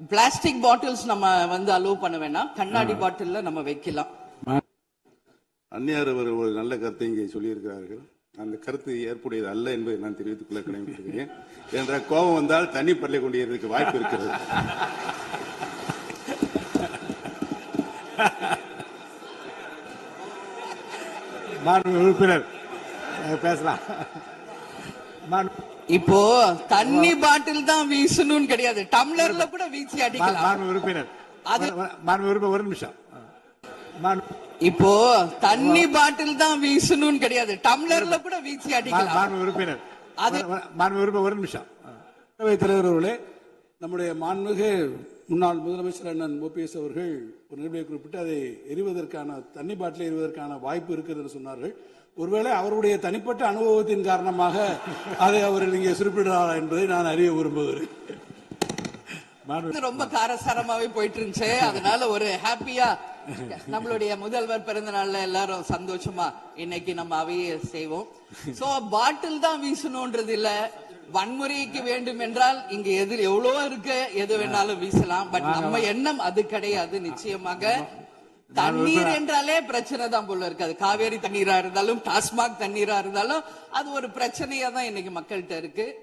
Plastic bottles நம்ம வந்து allow பண்ண வேணாம், கண்ணாடி பாட்டில்ல நம்ம வைக்கலாம். அந்நியார் அவர் ஒரு நல்ல கருத்தை இங்கே சொல்லியிருக்கிறார்கள். அந்த கருத்து ஏற்புடையது அல்ல என்பதை நான் தெரிவித்துக் கொள்ள கடமைப்பட்டிருக்கிறேன். என்ற கோபம் வந்தால் தண்ணி பள்ளி கொண்டிருக்க வாய்ப்பு இருக்கிறது. உறுப்பினர் பேசலாம். இப்போ தண்ணி பாட்டில் தான் வீசணும் கிடையாது, டம்ளர்ல கூட வீசி அடிக்கலாம். உறுப்பினர் ஒரு நிமிஷம். இப்போ தண்ணி பாட்டில் தான் வீசணும் கிடையாது, டம்ளர்ல கூட வீசி அடிக்கலாம். உறுப்பினர் ஒரு நிமிஷம். தலைவர் அவர்களே, நம்முடைய மாண்புமிகு முன்னாள் முதலமைச்சர் அண்ணன் ஓபிஎஸ் அவர்கள் ஒரு நிகழ்வை குறிப்பிட்டு அதை எரிவதற்கான தண்ணி பாட்டிலை எரிவதற்கான வாய்ப்பு இருக்கிறது என்று சொன்னார்கள். ஒருவேளை அவருடைய தனிப்பட்ட அனுபவத்தின் காரணமாக அதை அவர் இங்கே குறிப்பிடுறார் என்பதை நான் அறிய விரும்புகிறேன். ரொம்ப காரசாரமாவே போயிட்டு இருந்துச்சு, அதனால ஒரு ஹாப்பியா நம்மளுடைய முதல்வர் பிறந்த நாள்ல எல்லாரும் சந்தோஷமா இன்னைக்கு நம்ம அவையை செய்வோம். சோ பாட்டில் தான் வீசணும்ன்றது இல்ல, வன்முறைக்கு வேண்டும் என்றால் இங்க எதிர் எவ்வளவோ இருக்கு, எது வேணாலும் வீசலாம். பட் நம்ம எண்ணம் அது கிடையாது. நிச்சயமாக தண்ணீர் என்றாலே பிரச்சனை தான் போல இருக்கு. அது காவேரி தண்ணீரா இருந்தாலும் டாஸ்மாக் தண்ணீரா இருந்தாலும் அது ஒரு பிரச்சனையா தான் இன்னைக்கு மக்கள்கிட்ட இருக்கு.